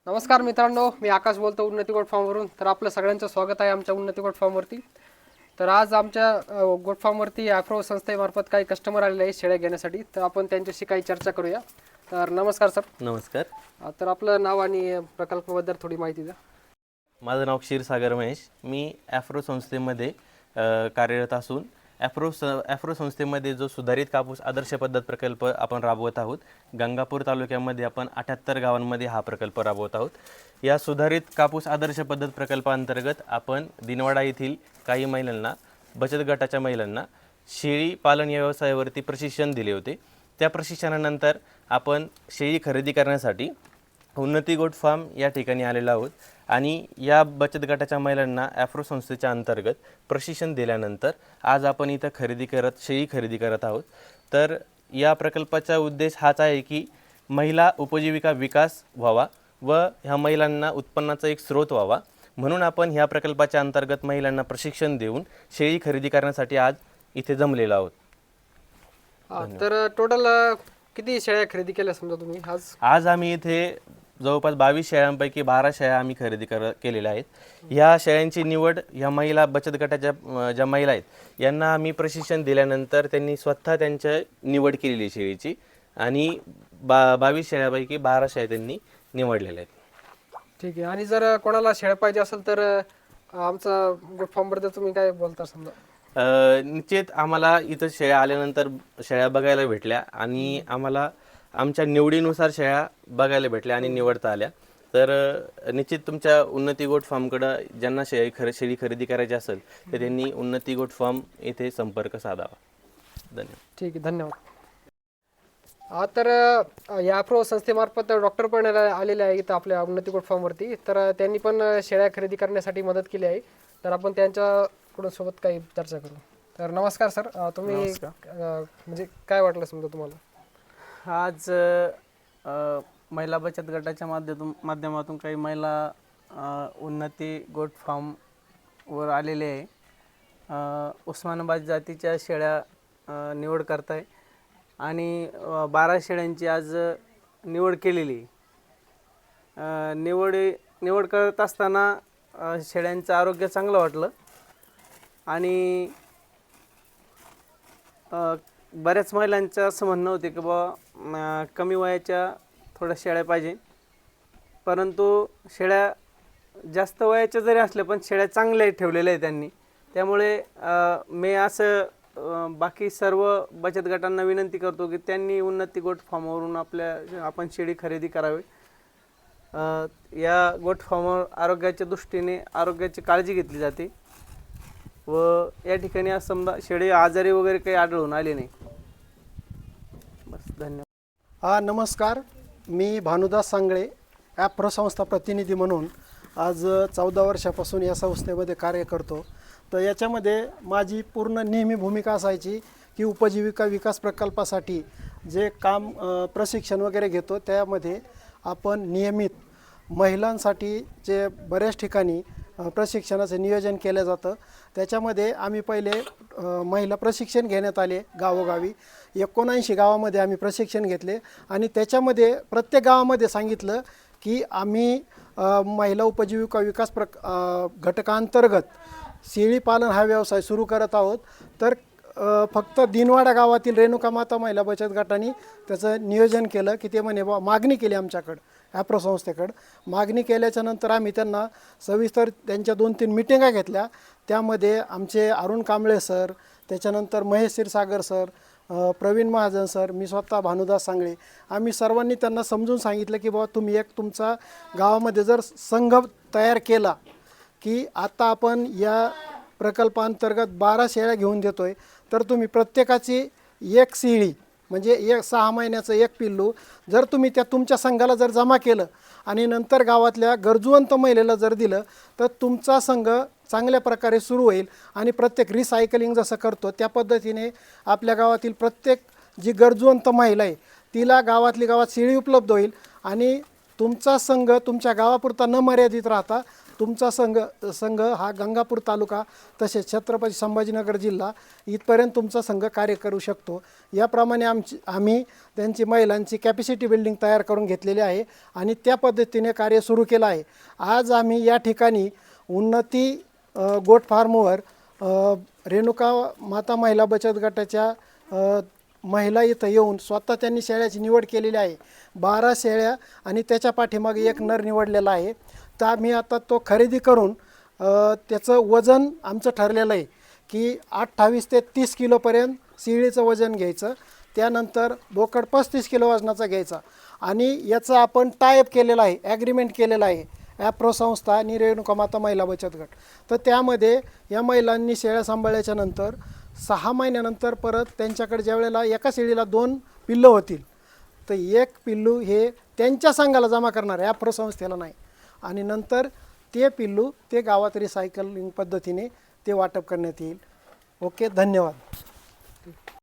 नमस्कार मित्रांनो, मी आकाश बोलतो उन्नती गोट फार्मवरून. तर आपलं सगळ्यांचं स्वागत आहे आमच्या उन्नती गोट फार्मवरती. तर आज आमच्या गोट फार्मवरती ॲफ्रो संस्थेमार्फत काही कस्टमर आलेले आहेत शेळ्या घेण्यासाठी. तर आपण त्यांच्याशी काही चर्चा करूया. तर नमस्कार सर. नमस्कार. तर आपलं नाव आणि प्रकल्पाबद्दल थोडी माहिती द्या. माझं नाव क्षीरसागर महेश. मी ॲफ्रो संस्थेमध्ये कार्यरत असून ॲफ्रो संस्थेमध्ये जो सुधारित कापूस आदर्श पद्धत प्रकल्प आपण राबवत आहोत. गंगापूर तालुक्यामध्ये आपण 78 गावांमध्ये हा प्रकल्प राबवत आहोत. या सुधारित कापूस आदर्श पद्धत प्रकल्पांतर्गत आपण दिनवाडा येथील काही महिलांना, बचत गटाच्या महिलांना शेळी पालन या व्यवसायावरती प्रशिक्षण दिले होते. त्या प्रशिक्षणानंतर आपण शेळी खरेदी करण्यासाठी उन्नती गोट फार्म या ठिकाणी आलेलो आहोत आणि या बचत गटाच्या महिलांना ॲफ्रो संस्थेच्या अंतर्गत प्रशिक्षण दिल्यानंतर आज आपण इथं शेळी खरेदी करत आहोत. तर या प्रकल्पाचा उद्देश हाच आहे की महिला उपजीविका विकास व्हावा व ह्या महिलांना उत्पन्नाचा एक स्रोत व्हावा, म्हणून आपण ह्या प्रकल्पाच्या अंतर्गत महिलांना प्रशिक्षण देऊन शेळी खरेदी करण्यासाठी आज इथे जमलेलो आहोत. तर टोटल किती शेळ्या खरेदी केल्या समजा तुम्ही आज आम्ही इथे जवळपास 22 शेळ्यांपैकी 12 शेळ्या आम्ही खरेदी केलेल्या आहेत. ह्या शेळ्यांची निवड ह्या महिला बचत गटाच्या ज्या महिला आहेत यांना आम्ही प्रशिक्षण दिल्यानंतर त्यांनी स्वतः त्यांच्या निवड केलेली शेळीची आणि 22 शेळ्यापैकी 12 शेळ्या त्यांनी निवडलेल्या आहेत. ठीक आहे. आणि जर कोणाला शेळ्या पाहिजे असेल तर आमचा गोट फार्मबद्दल तुम्ही काय बोलता समजा? निश्चित आम्हाला इथं शेळ्या आल्यानंतर शेळ्या बघायला भेटल्या आणि आम्हाला आमच्या निवडीनुसार शेळ्या बघायला भेटल्या आणि निवडता आल्या. तर निश्चित तुमच्या उन्नती गोट फार्मकडं ज्यांना शेळी खरेदी करायची असेल तर त्यांनी उन्नती गोट फार्म येथे संपर्क साधावा. धन्यवाद. ठीक आहे, धन्यवाद. तर या ॲफ्रो संस्थेमार्फत डॉक्टर पण आलेले आहे इथं आपल्या उन्नती गोट फार्मवरती. तर त्यांनी पण शेळ्या खरेदी करण्यासाठी मदत केली आहे. तर आपण त्यांच्याकडून सोबत काही चर्चा करू. तर नमस्कार सर. तुम्ही म्हणजे काय वाटलं समजा तुम्हाला? आज महिला बचत गटाच्या माध्यमातून काही महिला उन्नती गोट फार्मवर आलेले आहे. उस्मानाबाद जातीच्या शेळ्या निवड करताय आणि 12 शेळ्यांची आज निवड केलेली. निवड करत असताना शेळ्यांचं आरोग्य चांगलं वाटलं आणि बऱ्याच महिलांचं असं म्हणणं होते की बाबा कमी वयाच्या थोड्या शेळ्या पाहिजे, परंतु शेळ्या जास्त वयाच्या जरी असल्या पण शेळ्या चांगल्या ठेवलेल्या आहेत त्यांनी. त्यामुळे मी असं बाकी सर्व बचत गटांना विनंती करतो की त्यांनी उन्नती गोट फार्मवरून आपण शेळी खरेदी करावी. या गोट फार्मवर आरोग्याच्या दृष्टीने आरोग्याची काळजी घेतली जाते व या ठिकाणी आज समजा शेळी आजारी वगैरे काही आढळून आले नाही. बस, धन्यवाद. नमस्कार. मी भानुदास सांगळे, ॲफ्रो संस्था प्रतिनिधी म्हणून आज 14 वर्षापासून या संस्थेमध्ये कार्य करतो. तर याच्यामध्ये माझी पूर्ण नेहमी भूमिका असायची की उपजीविका विकास प्रकल्पासाठी जे काम प्रशिक्षण वगैरे घेतो त्यामध्ये आपण नियमित महिलांसाठी जे बऱ्याच ठिकाणी प्रशिक्षणाचं नियोजन केलं जातं. त्याच्यामध्ये आम्ही पहिले महिला प्रशिक्षण घेण्यात आले गावोगावी. 79 गावामध्ये आम्ही प्रशिक्षण घेतले आणि त्याच्यामध्ये प्रत्येक गावामध्ये सांगितलं की आम्ही महिला उपजीविका विकास घटकांतर्गत शेळी पालन हा व्यवसाय सुरू करत आहोत. तर फक्त दिनवाडा गावातील रेणुका माता महिला बचत गटाने त्याचं नियोजन केलं की ते म्हणे मागणी केली आमच्याकडं ॲफ्रो संस्थेकडं. मागणी केल्याच्यानंतर आम्ही त्यांना सविस्तर त्यांच्या 2-3 मिटिंगा घेतल्या. त्यामध्ये आमचे अरुण कांबळे सर, त्याच्यानंतर महेश क्षीरसागर सर, प्रवीण महाजन सर, मी स्वतः भानुदास सांगळे, आम्ही सर्वांनी त्यांना समजून सांगितलं की बाबा तुम्ही एक तुमचा गावामध्ये जर संघ तयार केला की आता आपण या प्रकल्पांतर्गत 12 शेळ्या घेऊन देतो आहे, तर तुम्ही प्रत्येकाची एक शेळी म्हणजे 6 महिन्याचं एक पिल्लू जर तुम्ही त्या तुमच्या संघाला जर जमा केलं आणि नंतर गावातल्या गरजूवंत महिलेला जर दिलं तर तुमचा संघ चांगल्या प्रकारे सुरू होईल आणि प्रत्येक रिसायकलिंग जसं करतो त्या पद्धतीने आपल्या गावातील प्रत्येक जी गरजूवंत महिला आहे तिला गावात शेळी उपलब्ध होईल आणि तुमचा संघ तुमच्या गावापुरता न मर्यादित राहता तुमचा संघ हा गंगापूर तालुका तसेच छत्रपती संभाजीनगर जिल्हा इथपर्यंत तुमचा संघ कार्य करू शकतो. याप्रमाणे आम्ही त्यांची महिलांची कॅपॅसिटी बिल्डिंग तयार करून घेतलेली आहे आणि त्या पद्धतीने कार्य सुरू केलं आहे. आज आम्ही या ठिकाणी उन्नती गोट फार्मवर रेणुका माता महिला बचत गटाच्या महिला इथं येऊन स्वतः त्यांनी शेळ्याची निवड केलेली आहे. 12 शेळ्या आणि त्याच्या पाठीमागे एक नर निवडलेला आहे. तर आम्ही आता तो खरेदी करून त्याचं वजन आमचं ठरलेलं आहे की 28 ते 30 किलोपर्यंत शेळीचं वजन घ्यायचं. त्यानंतर बोकड 35 किलो वजनाचा घ्यायचा आणि याचं आपण टायअप केलेलं आहे, ॲग्रीमेंट केलेलं आहे ॲप्रो संस्था आणि रेणुका माता महिला बचत गट. तर त्यामध्ये या महिलांनी शेळ्या सांभाळल्याच्या नंतर 6 महिन्यानंतर परत त्यांच्याकडे ज्या वेळेला एका शेळीला 2 पिल्लं होतील तर एक पिल्लू हे त्यांच्या संघाला जमा करणार आहे, ॲप्रो संस्थेला नाही. आणि नंतर ते पिल्लू ते गावात रिसायकलिंग पद्धतीने ते वाटप करण्यात येईल. ओके, धन्यवाद.